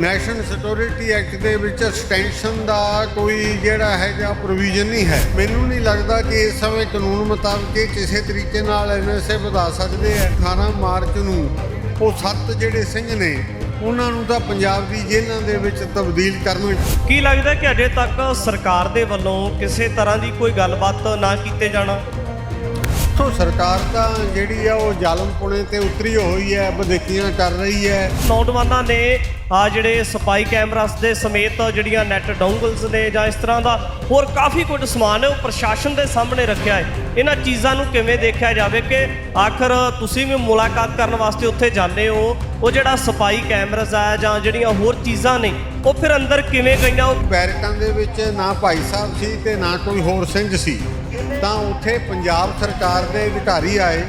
National security act ਦੇ ਵਿੱਚ extension ਦਾ ਕੋਈ ਜਿਹੜਾ ਹੈਗਾ ਪ੍ਰੋਵੀਜ਼ਨ ਨਹੀਂ ਹੈ। ਮੈਨੂੰ ਨਹੀਂ ਲੱਗਦਾ ਕਿ ਇਸ ਸਮੇਂ ਕਾਨੂੰਨ ਮੁਤਾਬਕ ਇਹ ਕਿਸੇ ਤਰੀਕੇ ਨਾਲ ਐਨਐਸਏ ਵਧਾ ਸਕਦੇ ਆ। 18 ਮਾਰਚ ਨੂੰ ਉਹ 7 ਜਿਹੜੇ ਸਿੰਘ ਨੇ ਉਹਨਾਂ ਨੂੰ ਤਾਂ ਪੰਜਾਬ ਦੀ ਜੇਲ੍ਹਾਂ ਦੇ ਵਿੱਚ ਤਬਦੀਲ ਕਰਨ। ਕੀ ਲੱਗਦਾ ਕਿ ਅਜੇ ਤੱਕ ਸਰਕਾਰ ਦੇ ਵੱਲੋਂ ਕਿਸੇ ਤਰ੍ਹਾਂ ਦੀ ਕੋਈ ਗੱਲਬਾਤ ਨਾ ਕੀਤੇ ਜਾਣਾ? ਸੋ ਸਰਕਾਰ ਤਾਂ ਜਿਹੜੀ ਆ ਉਹ ਜ਼ਾਲਮਪੁਣੇ ਤੇ ਉਤਰੀ ਹੋਈ ਹੈ, ਵਧੀਕੀਆਂ ਕਰ ਰਹੀ ਹੈ। ਨੌਜਵਾਨਾਂ ਨੇ ਜਿਹੜੇ ਸਪਾਈ ਕੈਮਰਾਸ ਦੇ ਸਮੇਤ ਜਿਹੜੀਆਂ ਨੈਟ ਡੋਂਗਲਸ ਨੇ ਜਾਂ ਇਸ ਤਰ੍ਹਾਂ ਦਾ ਹੋਰ ਕਾਫੀ ਕੁਝ ਸਮਾਨ ਹੈ ਉਹ ਪ੍ਰਸ਼ਾਸਨ ਦੇ ਸਾਹਮਣੇ ਰੱਖਿਆ ਹੈ। ਇਹਨਾਂ ਚੀਜ਼ਾਂ ਨੂੰ ਕਿਵੇਂ ਦੇਖਿਆ ਜਾਵੇ ਕਿ ਆਖਰ ਤੁਸੀਂ ਵੀ ਮੁਲਾਕਾਤ ਕਰਨ ਵਾਸਤੇ ਉੱਥੇ ਜਾਂਦੇ ਹੋ, ਉਹ ਜਿਹੜਾ ਸਪਾਈ ਕੈਮਰਾਸ ਆ ਜਾਂ ਜਿਹੜੀਆਂ ਹੋਰ ਚੀਜ਼ਾਂ ਨੇ ਉਹ ਫਿਰ ਅੰਦਰ ਕਿਵੇਂ ਗਈਆਂ? ਉਹ ਬੈਰਕਾਂ ਦੇ ਵਿੱਚ ਨਾ ਭਾਈ ਸਾਹਿਬ ਸੀ ਤੇ ਨਾ ਕੋਈ ਹੋਰ ਸਿੰਘ ਸੀ, ਤਾਂ ਉੱਥੇ ਪੰਜਾਬ ਸਰਕਾਰ ਦੇ ਅਧਿਕਾਰੀ ਆਏ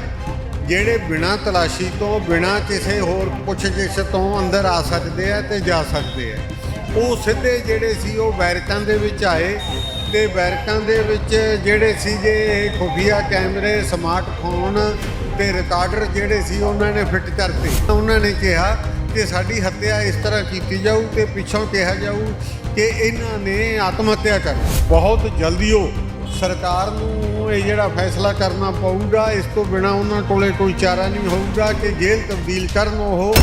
ਜਿਹੜੇ ਬਿਨਾਂ ਤਲਾਸ਼ੀ ਤੋਂ ਬਿਨਾਂ ਕਿਸੇ ਹੋਰ ਪੁੱਛਗਿੱਛ ਤੋਂ ਅੰਦਰ ਆ ਸਕਦੇ ਆ ਤੇ ਜਾ ਸਕਦੇ ਆ। ਉਹ ਸਿੱਧੇ ਜਿਹੜੇ ਸੀ ਉਹ ਬੈਰਕਾਂ ਦੇ ਵਿੱਚ ਆਏ ਤੇ ਬੈਰਕਾਂ ਦੇ ਵਿੱਚ ਜਿਹੜੇ ਸੀਗੇ ਖੁਫੀਆ ਕੈਮਰੇ, ਸਮਾਰਟਫੋਨ ਤੇ ਰਿਕਾਰਡਰ ਜਿਹੜੇ ਸੀ ਉਹਨਾਂ ਨੇ ਫਿੱਟ ਕਰਤੇ। ਉਹਨਾਂ ਨੇ ਕਿਹਾ ਕਿ ਸਾਡੀ ਹੱਤਿਆ ਇਸ ਤਰ੍ਹਾਂ ਕੀਤੀ ਜਾਊ ਤੇ ਪਿੱਛੋਂ ਕਿਹਾ ਜਾਊ ਕਿ ਇਹਨਾਂ ਨੇ ਆਤਮ ਹੱਤਿਆ ਕਰ। ਬਹੁਤ ਜਲਦੀ ਉਹ ਸਰਕਾਰ ਨੂੰ ਇਹ ਜਿਹੜਾ ਫੈਸਲਾ ਕਰਨਾ ਪਊਗਾ। ਇਸ ਤੋਂ ਬਿਨਾਂ ਉਹਨਾਂ ਕੋਲੇ ਕੋਈ ਚਾਰਾ ਨਹੀਂ ਹੋਊਗਾ ਕਿ ਜੇਲ੍ਹ ਤਬਦੀਲ ਕਰਨ। ਉਹ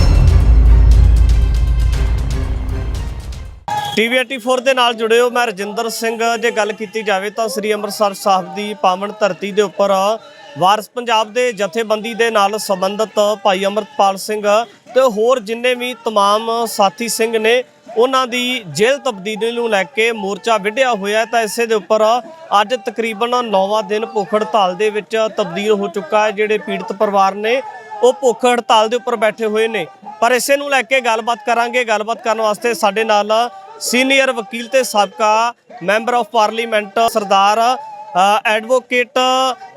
TV 84 ਦੇ ਨਾਲ ਜੁੜੇ ਹੋ, ਮੈਂ ਰਜਿੰਦਰ ਸਿੰਘ। ਜੇ ਗੱਲ ਕੀਤੀ ਜਾਵੇ ਤਾਂ ਸ੍ਰੀ ਅੰਮ੍ਰਿਤਸਰ ਸਾਹਿਬ ਦੀ ਪਾਵਨ ਧਰਤੀ ਦੇ ਉੱਪਰ ਵਾਰਿਸ ਪੰਜਾਬ ਦੇ ਜਥੇਬੰਦੀ ਦੇ ਨਾਲ ਸੰਬੰਧਿਤ ਭਾਈ ਅਮਰਪਾਲ ਸਿੰਘ ਤੇ ਹੋਰ ਜਿੰਨੇ ਵੀ ਤਮਾਮ ਸਾਥੀ ਸਿੰਘ ਨੇ ਉਹਨਾਂ ਦੀ ਜੇਲ੍ਹ ਤਬਦੀਲੀ ਨੂੰ ਲੈ ਕੇ ਮੋਰਚਾ ਵਿੱਢਿਆ ਹੋਇਆ। ਤਾਂ ਇਸੇ ਦੇ ਉੱਪਰ ਅੱਜ ਤਕਰੀਬਨ 9ਵਾਂ ਦਿਨ ਭੁੱਖ ਹੜਤਾਲ ਦੇ ਵਿੱਚ ਤਬਦੀਲ ਹੋ ਚੁੱਕਾ ਹੈ। ਜਿਹੜੇ ਪੀੜਤ ਪਰਿਵਾਰ ਨੇ ਉਹ ਭੁੱਖ ਹੜਤਾਲ ਦੇ ਉੱਪਰ ਬੈਠੇ ਹੋਏ ਨੇ। ਪਰ ਇਸੇ ਨੂੰ ਲੈ ਕੇ ਗੱਲਬਾਤ ਕਰਾਂਗੇ। ਗੱਲਬਾਤ ਕਰਨ ਵਾਸਤੇ ਸਾਡੇ ਨਾਲ ਸੀਨੀਅਰ ਵਕੀਲ ਤੇ ਸਾਬਕਾ member of parliament Sardar advocate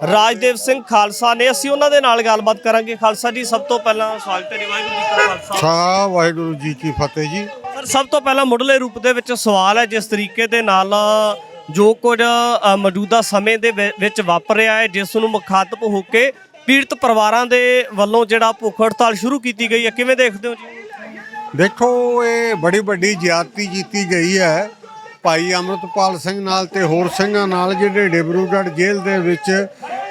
Rajdev Singh Khalsa ਨੇ। ਅਸੀਂ ਉਹਨਾਂ ਦੇ ਨਾਲ ਗੱਲਬਾਤ ਕਰਾਂਗੇ। ਖਾਲਸਾ ਜੀ, ਸਭ ਤੋਂ ਪਹਿਲਾਂ ਸਵਾਗਤ ਹੈ। ਵਾਹਿਗੁਰੂ ਜੀ ਕਾ ਖਾਲਸਾ, ਵਾਹਿਗੁਰੂ ਜੀ ਕੀ ਫਤਿਹ ਜੀ। ਸਰ, ਸਭ ਤੋਂ ਪਹਿਲਾਂ ਮੁੱਢਲੇ ਰੂਪ ਦੇ ਵਿੱਚ ਸਵਾਲ ਹੈ, ਜਿਸ ਤਰੀਕੇ ਦੇ ਨਾਲ ਜੋ ਕੁਝ ਮੌਜੂਦਾ ਸਮੇਂ ਦੇ ਵਿੱਚ ਵਾਪਰ ਰਿਹਾ ਹੈ, ਜਿਸ ਨੂੰ ਮੁਖਾਤਬ ਹੋ ਕੇ ਪੀੜਤ ਪਰਿਵਾਰਾਂ ਦੇ ਵੱਲੋਂ ਜਿਹੜਾ ਭੁੱਖ ਹੜਤਾਲ ਸ਼ੁਰੂ ਕੀਤੀ ਗਈ ਹੈ, ਕਿਵੇਂ ਦੇਖਦੇ ਹੋ ਜੀ? ਦੇਖੋ, ਇਹ ਬੜੀ ਵੱਡੀ ਜ਼ਿਆਦਤੀ ਕੀਤੀ ਗਈ ਹੈ ਭਾਈ ਅਮਰਪਾਲ ਸਿੰਘ ਨਾਲ ਤੇ ਹੋਰ ਸਿੰਘਾਂ ਨਾਲ, ਜਿਹੜੇ ਡਿਬਰੂਗੜ੍ਹ ਜੇਲ੍ਹ ਦੇ ਵਿੱਚ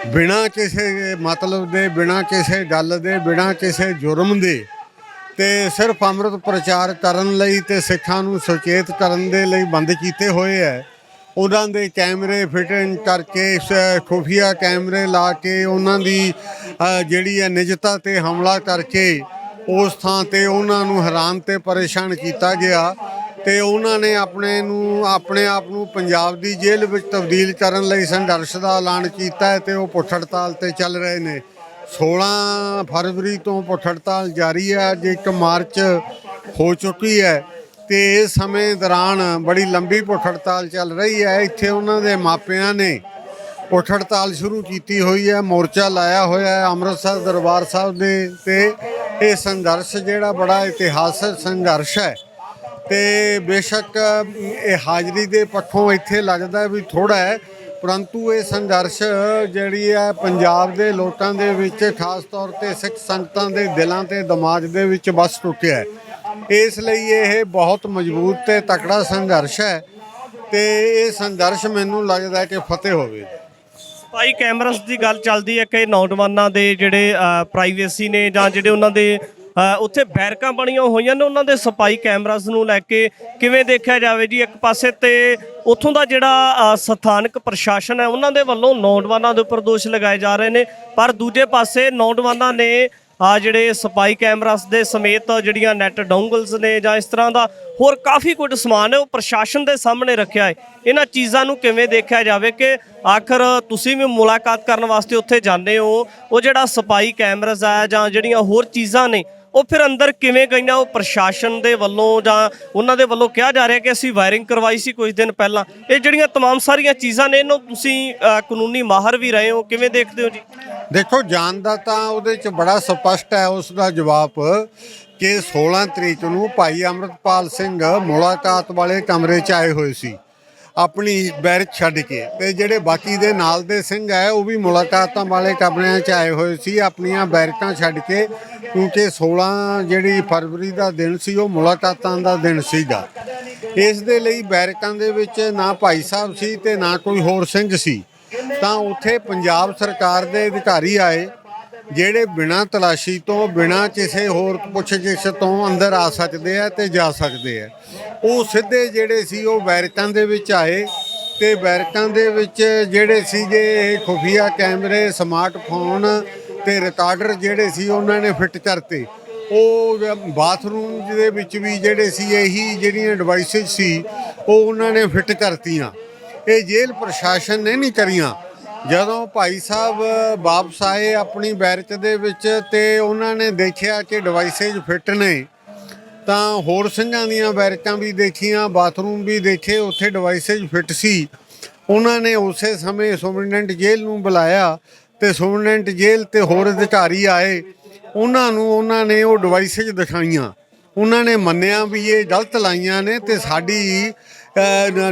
ਬਿਨਾਂ ਕਿਸੇ ਮਤਲਬ ਦੇ, ਬਿਨਾਂ ਕਿਸੇ ਗੱਲ ਦੇ, ਬਿਨਾਂ ਕਿਸੇ ਜੁਰਮ ਦੇ ਤੇ ਸਿਰਫ ਅੰਮ੍ਰਿਤ ਪ੍ਰਚਾਰ ਕਰਨ ਲਈ ਤੇ ਸਿੱਖਾਂ ਨੂੰ ਸੁਚੇਤ ਕਰਨ ਦੇ ਲਈ ਬੰਦ ਕੀਤੇ ਹੋਏ ਹੈ। ਉਹਨਾਂ ਦੇ ਕੈਮਰੇ ਫਿਟਿੰਗ ਕਰਕੇ, ਖੁਫੀਆ ਕੈਮਰੇ ਲਾ ਕੇ ਉਹਨਾਂ ਦੀ ਜਿਹੜੀ ਹੈ ਨਿਜਤਾ ਤੇ ਹਮਲਾ ਕਰਕੇ ਉਸ ਥਾਂ ਤੇ ਉਹਨਾਂ ਨੂੰ ਹੈਰਾਨ ਤੇ ਪਰੇਸ਼ਾਨ ਕੀਤਾ ਗਿਆ ਤੇ ਉਹਨਾਂ ਨੇ ਆਪਣੇ ਆਪ ਨੂੰ ਪੰਜਾਬ ਦੀ ਜੇਲ੍ਹ ਵਿੱਚ ਤਬਦੀਲ ਕਰਨ ਲਈ ਸੰਘਰਸ਼ ਦਾ ਐਲਾਨ ਕੀਤਾ ਹੈ ਤੇ ਉਹ ਭੁੱਖ ਹੜਤਾਲ ਤੇ ਚੱਲ ਰਹੇ ਨੇ। 16 ਫਰਵਰੀ ਤੋਂ ਭੁੱਖ ਹੜਤਾਲ ਜਾਰੀ ਹੈ। ਅੱਜ 1 ਮਾਰਚ ਹੋ ਚੁੱਕੀ ਹੈ ਤੇ ਇਸ ਸਮੇਂ ਦੌਰਾਨ ਬੜੀ ਲੰਬੀ ਭੁੱਖ ਹੜਤਾਲ ਚੱਲ ਰਹੀ ਹੈ। ਇੱਥੇ ਉਹਨਾਂ ਦੇ ਮਾਪਿਆਂ ਨੇ ਭੁੱਖ ਹੜਤਾਲ ਸ਼ੁਰੂ ਕੀਤੀ ਹੋਈ ਹੈ, ਮੋਰਚਾ ਲਾਇਆ ਹੋਇਆ ਹੈ ਅੰਮ੍ਰਿਤਸਰ ਦਰਬਾਰ ਸਾਹਿਬ ਦੇ। ਤੇ ਇਹ ਸੰਘਰਸ਼ ਜਿਹੜਾ ਬੜਾ ਇਤਿਹਾਸਕ ਸੰਘਰਸ਼ ਹੈ ਤੇ ਬੇਸ਼ੱਕ ਇਹ ਹਾਜ਼ਰੀ ਦੇ ਪੱਖੋਂ ਇੱਥੇ ਲੱਗਦਾ ਵੀ ਥੋੜ੍ਹਾ ਹੈ, ਪਰੰਤੂ ਇਹ ਸੰਘਰਸ਼ ਜਿਹੜੀ ਹੈ ਪੰਜਾਬ ਦੇ ਲੋਕਾਂ ਦੇ ਵਿੱਚ, ਖਾਸ ਤੌਰ ਤੇ ਸਿੱਖ ਸੰਗਤਾਂ ਦੇ ਦਿਲਾਂ ਤੇ ਦਿਮਾਗ ਦੇ ਵਿੱਚ ਵਸ ਚੁੱਕਿਆ ਹੈ। ਇਸ ਲਈ ਇਹ ਬਹੁਤ ਮਜ਼ਬੂਤ ਤੇ ਤਕੜਾ ਸੰਘਰਸ਼ ਹੈ ਤੇ ਇਹ ਸੰਘਰਸ਼ ਮੈਨੂੰ ਲੱਗਦਾ ਕਿ ਫਤਿਹ ਹੋਵੇ। ਸਪਾਈ ਕੈਮਰਾਸ ਦੀ ਗੱਲ ਚੱਲਦੀ ਹੈ ਕਿ ਨੌਜਵਾਨਾਂ ਦੇ ਜਿਹੜੇ ਪ੍ਰਾਈਵੇਸੀ ਨੇ ਜਾਂ ਜਿਹੜੇ ਉਹਨਾਂ ਦੇ ਉੱਥੇ ਬੈਰਕਾਂ ਬਣੀਆਂ ਹੋਈਆਂ ਨੇ, ਉਹਨਾਂ ਦੇ ਸਪਾਈ ਕੈਮਰਾਸ ਨੂੰ ਲੈ ਕੇ ਕਿਵੇਂ ਦੇਖਿਆ ਜਾਵੇ ਜੀ? ਇੱਕ ਪਾਸੇ ਤੇ ਉੱਥੋਂ ਦਾ ਜਿਹੜਾ ਸਥਾਨਕ ਪ੍ਰਸ਼ਾਸਨ ਹੈ ਉਹਨਾਂ ਦੇ ਵੱਲੋਂ ਨੌਜਵਾਨਾਂ ਦੇ ਉੱਪਰ ਦੋਸ਼ ਲਗਾਏ ਜਾ ਰਹੇ ਨੇ, ਪਰ ਦੂਜੇ ਪਾਸੇ ਨੌਜਵਾਨਾਂ ਨੇ ਜਿਹੜੇ ਸਪਾਈ ਕੈਮਰਾਸ ਦੇ ਸਮੇਤ ਜਿਹੜੀਆਂ ਨੈਟ ਡੋਂਗਲਸ ਨੇ ਜਾਂ ਇਸ ਤਰ੍ਹਾਂ ਦਾ ਹੋਰ ਕਾਫੀ ਕੁਝ ਸਮਾਨ ਹੈ ਉਹ ਪ੍ਰਸ਼ਾਸਨ ਦੇ ਸਾਹਮਣੇ ਰੱਖਿਆ ਹੈ। ਇਹਨਾਂ ਚੀਜ਼ਾਂ ਨੂੰ ਕਿਵੇਂ ਦੇਖਿਆ ਜਾਵੇ ਕਿ ਆਖਰ ਤੁਸੀਂ ਵੀ ਮੁਲਾਕਾਤ ਕਰਨ ਵਾਸਤੇ ਉੱਥੇ ਜਾਂਦੇ ਹੋ, ਉਹ ਜਿਹੜਾ ਸਪਾਈ ਕੈਮਰਾਸ ਆ ਜਾਂ ਜਿਹੜੀਆਂ ਹੋਰ ਚੀਜ਼ਾਂ ਨੇ ਉਹ ਫਿਰ ਅੰਦਰ ਕਿਵੇਂ ਗਈਆਂ? ਉਹ ਪ੍ਰਸ਼ਾਸਨ ਦੇ ਵੱਲੋਂ ਜਾਂ ਉਹਨਾਂ ਦੇ ਵੱਲੋਂ ਕਿਹਾ ਜਾ ਰਿਹਾ ਕਿ ਅਸੀਂ ਵਾਇਰਿੰਗ ਕਰਵਾਈ ਸੀ ਕੁਝ ਦਿਨ ਪਹਿਲਾਂ। ਇਹ ਜਿਹੜੀਆਂ ਤਮਾਮ ਸਾਰੀਆਂ ਚੀਜ਼ਾਂ ਨੇ, ਇਹਨੂੰ ਤੁਸੀਂ ਕਾਨੂੰਨੀ ਮਾਹਰ ਵੀ ਰਹੇ ਹੋ, ਕਿਵੇਂ ਦੇਖਦੇ ਹੋ ਜੀ? ਦੇਖੋ, ਜਾਣ ਦਾ ਤਾਂ ਉਹਦੇ 'ਚ ਬੜਾ ਸਪਸ਼ਟ ਹੈ ਉਸ ਦਾ ਜਵਾਬ ਕਿ 16 ਤਰੀਕ ਨੂੰ ਭਾਈ ਅਮਰਪਾਲ ਸਿੰਘ ਮੁਲਾਕਾਤ ਵਾਲੇ ਕਮਰੇ 'ਚ ਆਏ ਹੋਏ ਸੀ ਆਪਣੀ ਬੈਰਕ ਛੱਡ ਕੇ, ਤੇ ਜਿਹੜੇ ਬਾਕੀ ਦੇ ਨਾਲ ਦੇ ਸਿੰਘ ਹੈ ਉਹ ਵੀ ਮੁਲਾਕਾਤਾਂ ਵਾਲੇ ਕਮਰਿਆਂ 'ਚ ਆਏ ਹੋਏ ਸੀ ਆਪਣੀਆਂ ਬੈਰਕਾਂ ਛੱਡ ਕੇ, ਕਿਉਂਕਿ 16 ਜਿਹੜੀ ਫਰਵਰੀ ਦਾ ਦਿਨ ਸੀ ਉਹ ਮੁਲਾਕਾਤਾਂ ਦਾ ਦਿਨ ਸੀਗਾ। ਇਸ ਦੇ ਲਈ ਬੈਰਕਾਂ ਦੇ ਵਿੱਚ ਨਾ ਭਾਈ ਸਾਹਿਬ ਸੀ ਤੇ ਨਾ ਕੋਈ ਹੋਰ ਸਿੰਘ ਸੀ। ਤਾਂ ਉੱਥੇ ਪੰਜਾਬ ਸਰਕਾਰ ਦੇ ਅਧਿਕਾਰੀ ਆਏ ਜਿਹੜੇ ਬਿਨਾਂ ਤਲਾਸ਼ੀ ਤੋਂ, ਬਿਨਾਂ ਕਿਸੇ ਹੋਰ ਪੁੱਛ-ਗਿੱਛ ਤੋਂ ਅੰਦਰ ਆ ਸਕਦੇ ਆ ਤੇ ਜਾ ਸਕਦੇ ਆ। ਉਹ ਸਿੱਧੇ ਜਿਹੜੇ ਸੀ ਉਹ ਬੈਰਕਾਂ ਦੇ ਵਿੱਚ ਆਏ ਤੇ ਬੈਰਕਾਂ ਦੇ ਵਿੱਚ ਜਿਹੜੇ ਸੀਗੇ ਖੁਫੀਆ ਕੈਮਰੇ, ਸਮਾਰਟਫੋਨ ਤੇ ਰਿਕਾਰਡਰ ਜਿਹੜੇ ਸੀ ਉਹਨਾਂ ਨੇ ਫਿੱਟ ਕਰਤੇ। ਉਹ ਬਾਥਰੂਮ ਦੇ ਵਿੱਚ ਵੀ ਜਿਹੜੇ ਸੀ ਇਹੀ ਜਿਹੜੀਆਂ ਡਿਵਾਈਸਿਸ ਸੀ ਉਹ ਉਹਨਾਂ ਨੇ ਫਿੱਟ ਕਰਤੀਆਂ। ਇਹ ਜੇਲ੍ਹ ਪ੍ਰਸ਼ਾਸਨ ਨੇ ਨਹੀਂ ਕਰੀਆਂ। ਜਦੋਂ ਭਾਈ ਸਾਹਿਬ ਵਾਪਸ ਆਏ ਆਪਣੀ ਬੈਰਕ ਦੇ ਵਿੱਚ ਤੇ ਉਹਨਾਂ ਨੇ ਦੇਖਿਆ ਕਿ ਡਿਵਾਈਸਿਸ ਫਿੱਟ ਨੇ, ਤਾਂ ਹੋਰ ਸਿੰਘਾਂ ਦੀਆਂ ਬੈਰਕਾਂ ਵੀ ਦੇਖੀਆਂ, ਬਾਥਰੂਮ ਵੀ ਦੇਖੇ, ਉੱਥੇ ਡਿਵਾਈਸਿਸ ਫਿੱਟ ਸੀ। ਉਹਨਾਂ ਨੇ ਉਸੇ ਸਮੇਂ ਸੁਪਰਡੈਂਟ ਜੇਲ੍ਹ ਨੂੰ ਬੁਲਾਇਆ ਤੇ ਸੁਪਰਡੈਂਟ ਜੇਲ੍ਹ ਤੇ ਹੋਰ ਅਧਿਕਾਰੀ ਆਏ। ਉਹਨਾਂ ਨੇ ਉਹ ਡਿਵਾਈਸਿਸ ਦਿਖਾਈਆਂ। ਉਹਨਾਂ ਨੇ ਮੰਨਿਆ ਵੀ ਇਹ ਗਲਤ ਲਾਈਆਂ ਨੇ ਤੇ ਸਾਡੀ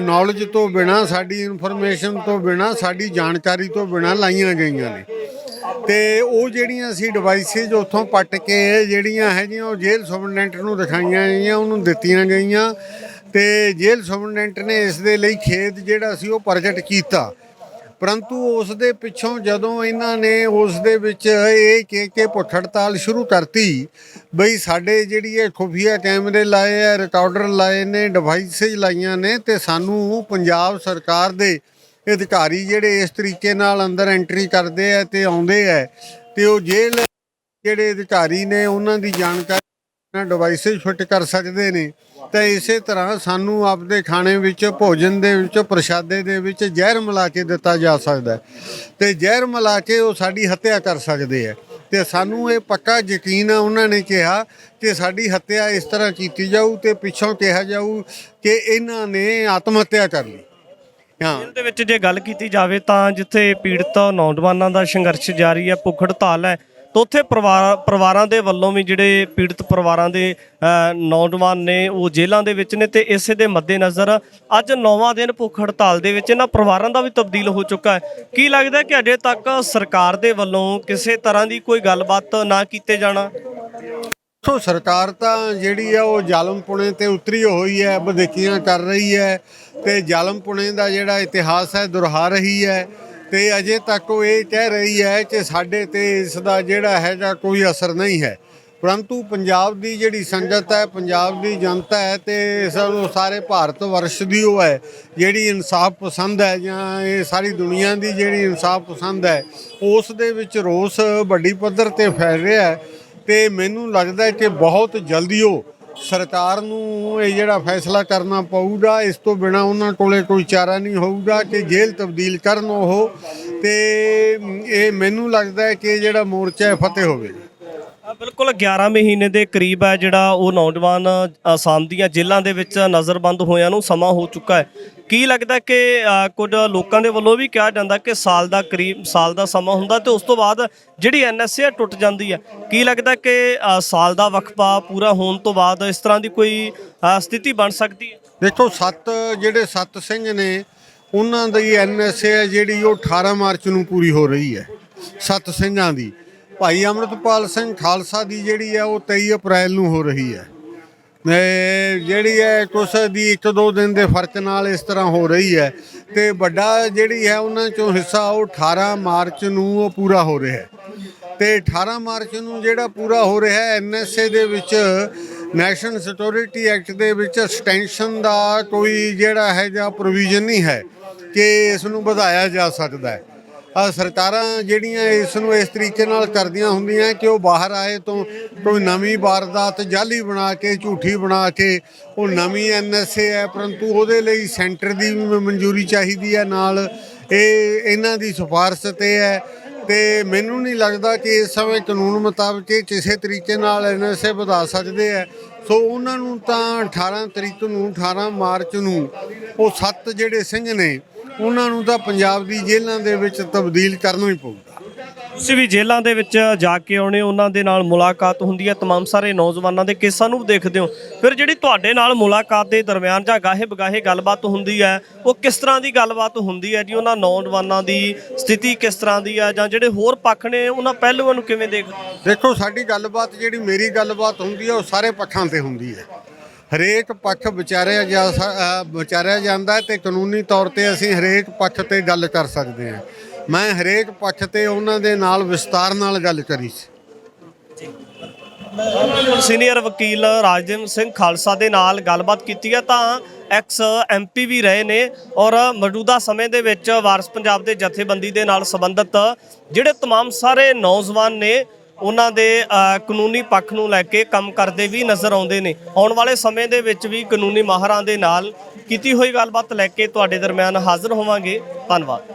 ਨੌਲੇਜ ਤੋਂ ਬਿਨਾਂ, ਸਾਡੀ ਇਨਫੋਰਮੇਸ਼ਨ ਤੋਂ ਬਿਨਾਂ, ਸਾਡੀ ਜਾਣਕਾਰੀ ਤੋਂ ਬਿਨਾਂ ਲਾਈਆਂ ਗਈਆਂ ਨੇ। ਤੇ ਉਹ ਜਿਹੜੀਆਂ ਸੀ ਡਿਵਾਈਸਿਸ ਉੱਥੋਂ ਪੱਟ ਕੇ ਜਿਹੜੀਆਂ ਹੈਗੀਆਂ ਉਹ ਜੇਲ੍ਹ ਸੁਪਰਡੈਂਟ ਨੂੰ ਦਿਖਾਈਆਂ ਗਈਆਂ, ਉਹਨੂੰ ਦਿੱਤੀਆਂ ਗਈਆਂ ਤੇ ਜੇਲ੍ਹ ਸੁਪਰਡੈਂਟ ਨੇ ਇਸ ਦੇ ਲਈ ਖੇਦ ਜਿਹੜਾ ਸੀ ਉਹ ਪ੍ਰਗਟ ਕੀਤਾ। ਪਰੰਤੂ ਉਸ ਦੇ ਪਿੱਛੋਂ ਜਦੋਂ ਇਹਨਾਂ ਨੇ ਉਸ ਦੇ ਵਿੱਚ ਇਹ ਕਹਿ ਕੇ ਭੁੱਖ ਹੜਤਾਲ ਸ਼ੁਰੂ ਕਰਤੀ ਬਈ ਸਾਡੇ ਜਿਹੜੀ ਇਹ ਖੁਫੀਆ ਕੈਮਰੇ ਲਾਏ ਆ, ਰਿਕਾਰਡਰ ਲਾਏ ਨੇ, ਡਿਵਾਈਸਿਸ ਲਾਈਆਂ ਨੇ ਤੇ ਸਾਨੂੰ ਪੰਜਾਬ ਸਰਕਾਰ ਦੇ ਅਧਿਕਾਰੀ ਜਿਹੜੇ ਇਸ ਤਰੀਕੇ ਨਾਲ ਅੰਦਰ ਐਂਟਰੀ ਕਰਦੇ ਆ ਤੇ ਆਉਂਦੇ ਆ ਤੇ ਉਹ ਜੇਲ੍ਹ ਜਿਹੜੇ ਅਧਿਕਾਰੀ ਨੇ ਉਹਨਾਂ ਦੀ ਜਾਣਕਾਰੀ ਡਿਵਾਈਸਿਸ ਫਿੱਟ ਕਰ ਸਕਦੇ ਨੇ। ਤਾਂ ਇਸੇ ਤਰ੍ਹਾਂ ਸਾਨੂੰ ਆਪਦੇ ਖਾਣੇ ਵਿੱਚ, ਭੋਜਨ ਦੇ ਵਿੱਚ, ਪ੍ਰਸ਼ਾਦੇ ਦੇ ਵਿੱਚ ਜ਼ਹਿਰ ਮਿਲਾ ਕੇ ਦਿੱਤਾ ਜਾ ਸਕਦਾ ਤੇ ਜ਼ਹਿਰ ਮਿਲਾ ਕੇ ਉਹ ਸਾਡੀ ਹੱਤਿਆ ਕਰ ਸਕਦੇ ਆ। ਤੇ ਸਾਨੂੰ ਇਹ ਪੱਕਾ ਯਕੀਨ ਆ, ਉਹਨਾਂ ਨੇ ਕਿਹਾ ਕਿ ਸਾਡੀ ਹੱਤਿਆ ਇਸ ਤਰ੍ਹਾਂ ਕੀਤੀ ਜਾਊ ਤੇ ਪਿੱਛੋਂ ਕਿਹਾ ਜਾਊ ਕਿ ਇਹਨਾਂ ਨੇ ਆਤਮ ਹੱਤਿਆ ਕਰ ਲਈ। ਜੇਲ੍ਹ ਦੇ ਵਿੱਚ ਜੇ ਗੱਲ ਕੀਤੀ ਜਾਵੇ ਤਾਂ ਜਿੱਥੇ ਪੀੜਤ ਨੌਜਵਾਨਾਂ ਦਾ ਸੰਘਰਸ਼ ਜਾਰੀ ਹੈ, ਭੁੱਖ ਹੜਤਾਲ ਹੈ, ਤਾਂ ਉੱਥੇ ਪਰਿਵਾਰਾਂ ਦੇ ਵੱਲੋਂ ਵੀ ਜਿਹੜੇ ਪੀੜਤ ਪਰਿਵਾਰਾਂ ਦੇ ਨੌਜਵਾਨ ਨੇ ਉਹ ਜੇਲ੍ਹਾਂ ਦੇ ਵਿੱਚ ਨੇ ਤੇ ਇਸੇ ਦੇ ਮੱਦੇਨਜ਼ਰ ਅੱਜ 9ਵਾਂ ਦਿਨ ਭੁੱਖ ਹੜਤਾਲ ਦੇ ਵਿੱਚ ਇਹਨਾਂ ਪਰਿਵਾਰਾਂ ਦਾ ਵੀ ਤਬਦੀਲ ਹੋ ਚੁੱਕਾ ਹੈ। ਕੀ ਲੱਗਦਾ ਕਿ ਅਜੇ ਤੱਕ ਸਰਕਾਰ ਦੇ ਵੱਲੋਂ ਕਿਸੇ ਤਰ੍ਹਾਂ ਦੀ ਕੋਈ ਗੱਲਬਾਤ ਨਾ ਕੀਤੇ ਜਾਣਾ? ਸੋ ਸਰਕਾਰ ਤਾਂ ਜਿਹੜੀ ਆ ਉਹ ਜ਼ਾਲਮਪੁਣੇ ਤੇ ਉਤਰੀ ਹੋਈ ਹੈ, ਵਧੀਕੀਆਂ ਕਰ ਰਹੀ ਹੈ ਤੇ ਜ਼ਾਲਮਪੁਣੇ ਦਾ ਜਿਹੜਾ ਇਤਿਹਾਸ ਹੈ ਦੁਹਰਾ ਰਹੀ ਹੈ ਤੇ ਅਜੇ ਤੱਕ ਉਹ ਇਹ ਕਹਿ ਰਹੀ ਹੈ ਕਿ ਸਾਡੇ ਤੇ ਇਸ ਦਾ ਜਿਹੜਾ ਹੈਗਾ ਕੋਈ ਅਸਰ ਨਹੀਂ ਹੈ। ਪਰੰਤੂ ਪੰਜਾਬ ਦੀ ਜਿਹੜੀ ਸੰਗਤ ਹੈ, ਪੰਜਾਬ ਦੀ ਜਨਤਾ ਹੈ ਤੇ ਸਾਰੇ ਭਾਰਤ ਵਰਸ਼ ਦੀ ਉਹ ਹੈ ਜਿਹੜੀ ਇਨਸਾਫ ਪਸੰਦ ਹੈ, ਜਾਂ ਇਹ ਸਾਰੀ ਦੁਨੀਆ ਦੀ ਜਿਹੜੀ ਇਨਸਾਫ ਪਸੰਦ ਹੈ, ਉਸ ਦੇ ਵਿੱਚ ਰੋਸ ਵੱਡੀ ਪੱਧਰ ਤੇ ਫੈਲ ਰਿਹਾ ਹੈ। ਤੇ ਮੈਨੂੰ ਲੱਗਦਾ ਹੈ ਕਿ ਬਹੁਤ ਜਲਦੀ ਉਹ ਸਰਕਾਰ ਨੂੰ ਇਹ ਜਿਹੜਾ ਫੈਸਲਾ ਕਰਨਾ ਪਊਗਾ। ਇਸ ਤੋਂ ਬਿਨਾਂ ਉਹਨਾਂ ਕੋਲੇ ਕੋਈ ਚਾਰਾ ਨਹੀਂ ਹੋਊਗਾ ਕਿ ਜੇਲ੍ਹ ਤਬਦੀਲ ਕਰਨ ਉਹ, ਤੇ ਇਹ ਮੈਨੂੰ ਲੱਗਦਾ ਹੈ ਕਿ ਜਿਹੜਾ ਮੋਰਚਾ ਹੈ ਫਤਿਹ ਹੋਵੇਗਾ। ਬਿਲਕੁਲ 11 ਮਹੀਨੇ ਦੇ ਕਰੀਬ ਹੈ ਜਿਹੜਾ ਉਹ ਨੌਜਵਾਨ ਆਸਾਮ ਦੀਆਂ ਜੇਲ੍ਹਾਂ ਦੇ ਵਿੱਚ ਨਜ਼ਰਬੰਦ ਹੋਇਆਂ ਨੂੰ ਸਮਾਂ ਹੋ ਚੁੱਕਾ ਹੈ। ਕੀ ਲੱਗਦਾ ਕਿ ਕੁਝ ਲੋਕਾਂ ਦੇ ਵੱਲੋਂ ਵੀ ਕਿਹਾ ਜਾਂਦਾ ਕਿ ਸਾਲ ਦਾ ਸਮਾਂ ਹੁੰਦਾ ਤੇ ਉਸ ਤੋਂ ਬਾਅਦ ਜਿਹੜੀ NSA ਟੁੱਟ ਜਾਂਦੀ ਹੈ। ਕੀ ਲੱਗਦਾ ਕਿ ਸਾਲ ਦਾ ਵਕਫਾ ਪੂਰਾ ਹੋਣ ਤੋਂ ਬਾਅਦ ਇਸ ਤਰ੍ਹਾਂ ਦੀ ਕੋਈ ਸਥਿਤੀ ਬਣ ਸਕਦੀ ਹੈ? ਦੇਖੋ, 7 ਸਿੰਘ ਨੇ ਉਹਨਾਂ ਦੀ NSA ਜਿਹੜੀ ਉਹ 18 ਮਾਰਚ ਨੂੰ ਪੂਰੀ ਹੋ ਰਹੀ ਹੈ। 7 ਸਿੰਘਾਂ ਦੀ, ਭਾਈ ਅੰਮ੍ਰਿਤਪਾਲ ਸਿੰਘ ਖਾਲਸਾ ਦੀ ਜਿਹੜੀ ਹੈ ਉਹ 23 ਅਪ੍ਰੈਲ ਨੂੰ ਹੋ ਰਹੀ ਹੈ। ਜਿਹੜੀ ਹੈ ਕੁਛ ਦੀ 1-2 ਦਿਨ ਦੇ ਫਰਕ ਨਾਲ ਇਸ ਤਰ੍ਹਾਂ ਹੋ ਰਹੀ ਹੈ ਤੇ ਵੱਡਾ ਜਿਹੜੀ ਹੈ ਉਹਨਾਂ ਚੋਂ ਹਿੱਸਾ ਉਹ 18 ਮਾਰਚ ਨੂੰ ਉਹ ਪੂਰਾ ਹੋ ਰਿਹਾ ਹੈ। ਤੇ 18 ਮਾਰਚ ਨੂੰ ਜਿਹੜਾ ਪੂਰਾ ਹੋ ਰਿਹਾ ਹੈ, NSA ਦੇ ਵਿੱਚ ਨੈਸ਼ਨਲ ਸਿਕਿਉਰਿਟੀ ਐਕਟ ਦੇ ਵਿੱਚ ਐਕਸਟੈਂਸ਼ਨ ਦਾ ਕੋਈ ਜਿਹੜਾ ਹੈ ਜਾਂ ਪ੍ਰੋਵੀਜ਼ਨ ਨਹੀਂ ਹੈ ਕਿ ਇਸ ਨੂੰ ਵਧਾਇਆ ਜਾ ਸਕਦਾ ਹੈ। ਸਰਕਾਰਾਂ ਜਿਹੜੀਆਂ ਇਸ ਨੂੰ ਇਸ ਤਰੀਕੇ ਨਾਲ ਕਰਦੀਆਂ ਹੁੰਦੀਆਂ ਕਿ ਉਹ ਬਾਹਰ ਆਏ ਤੋਂ ਕੋਈ ਨਵੀਂ ਵਾਰਦਾਤ ਜਾਲੀ ਬਣਾ ਕੇ, ਝੂਠੀ ਬਣਾ ਕੇ ਉਹ ਨਵੀਂ NSA ਹੈ, ਪਰੰਤੂ ਉਹਦੇ ਲਈ ਸੈਂਟਰ ਦੀ ਵੀ ਮਨਜ਼ੂਰੀ ਚਾਹੀਦੀ ਹੈ, ਨਾਲ ਇਹਨਾਂ ਦੀ ਸਿਫਾਰਿਸ਼ 'ਤੇ ਹੈ। ਤੇ ਮੈਨੂੰ ਨਹੀਂ ਲੱਗਦਾ ਕਿ ਇਸ ਸਮੇਂ ਕਾਨੂੰਨ ਮੁਤਾਬਕ ਕਿਸੇ ਤਰੀਕੇ ਨਾਲ NSA ਵਧਾ ਸਕਦੇ ਹੈ। ਸੋ ਉਹਨਾਂ ਨੂੰ ਤਾਂ 18 ਮਾਰਚ ਨੂੰ ਉਹ 7 ਜਿਹੜੇ ਸਿੰਘ ਨੇ ਉਹਨਾਂ ਨੂੰ ਤਾਂ ਪੰਜਾਬ ਦੀ ਜੇਲ੍ਹਾਂ ਦੇ ਵਿੱਚ ਤਬਦੀਲ ਕਰਨਾ ਹੀ ਪਊਗਾ। ਤੁਸੀਂ ਵੀ ਜੇਲ੍ਹਾਂ ਦੇ ਵਿੱਚ ਜਾ ਕੇ ਆਉਣੇ ਹੋ, ਉਹਨਾਂ ਦੇ ਨਾਲ ਮੁਲਾਕਾਤ ਹੁੰਦੀ ਹੈ, तमाम ਸਾਰੇ ਨੌਜਵਾਨਾਂ ਦੇ ਕੇਸਾਂ ਨੂੰ ਦੇਖਦੇ ਹੋ, ਫਿਰ ਜਿਹੜੀ ਤੁਹਾਡੇ ਨਾਲ ਮੁਲਾਕਾਤ ਦੇ ਦਰਮਿਆਨ ਜਾਂ ਗਾਹੇ ਬਗਾਹੇ ਗੱਲਬਾਤ ਹੁੰਦੀ ਹੈ, ਉਹ ਕਿਸ ਤਰ੍ਹਾਂ ਦੀ ਗੱਲਬਾਤ ਹੁੰਦੀ ਹੈ ਜੀ? ਉਹਨਾਂ ਨੌਜਵਾਨਾਂ ਦੀ ਸਥਿਤੀ ਕਿਸ ਤਰ੍ਹਾਂ ਦੀ ਹੈ, ਜਾਂ ਜਿਹੜੇ ਹੋਰ ਪੱਖ ਨੇ ਉਹਨਾਂ ਪਹਿਲੂਆਂ ਨੂੰ ਕਿਵੇਂ ਦੇਖਦੇ ਹੋ? ਦੇਖੋ, ਸਾਡੀ ਗੱਲਬਾਤ ਜਿਹੜੀ ਮੇਰੀ ਗੱਲਬਾਤ ਹੁੰਦੀ ਹੈ ਉਹ ਸਾਰੇ ਪੱਖਾਂ ਤੇ ਹੁੰਦੀ ਹੈ। ਹਰੇਕ ਪੱਖ ਵਿਚਾਰਿਆ ਜਾਂਦਾ ਹੈ ਤੇ ਕਾਨੂੰਨੀ ਤੌਰ ਤੇ ਅਸੀਂ ਹਰੇਕ ਪੱਖ ਤੇ ਗੱਲ ਕਰ ਸਕਦੇ ਹਾਂ। ਮੈਂ ਹਰੇਕ ਪੱਖ ਤੇ ਉਹਨਾਂ ਦੇ ਨਾਲ ਵਿਸਤਾਰ ਨਾਲ ਗੱਲ ਕਰੀ ਸੀ। ਸੀਨੀਅਰ ਵਕੀਲ ਰਾਜਦੇਵ ਸਿੰਘ ਖਾਲਸਾ ਦੇ ਨਾਲ ਗੱਲਬਾਤ ਕੀਤੀ ਹੈ ਤਾਂ ਐਕਸ ਐਮਪੀ ਵੀ ਰਹੇ ਨੇ ਔਰ ਮੌਜੂਦਾ ਸਮੇਂ ਦੇ ਵਿੱਚ ਵਾਰਿਸ ਪੰਜਾਬ ਦੇ ਜਥੇਬੰਦੀ ਦੇ ਨਾਲ ਸੰਬੰਧਿਤ ਜਿਹੜੇ तमाम ਸਾਰੇ ਨੌਜਵਾਨ ਨੇ ਉਹਨਾਂ ਦੇ ਕਾਨੂੰਨੀ ਪੱਖ ਨੂੰ ਲੈ ਕੇ ਕੰਮ ਕਰਦੇ ਵੀ ਨਜ਼ਰ ਆਉਂਦੇ ਨੇ। ਆਉਣ ਵਾਲੇ ਸਮੇਂ ਦੇ ਵਿੱਚ ਵੀ ਕਾਨੂੰਨੀ ਮਾਹਰਾਂ ਦੇ ਨਾਲ ਕੀਤੀ ਹੋਈ ਗੱਲਬਾਤ ਲੈ ਕੇ ਤੁਹਾਡੇ ਦਰਮਿਆਨ ਹਾਜ਼ਰ ਹੋਵਾਂਗੇ। ਧੰਨਵਾਦ।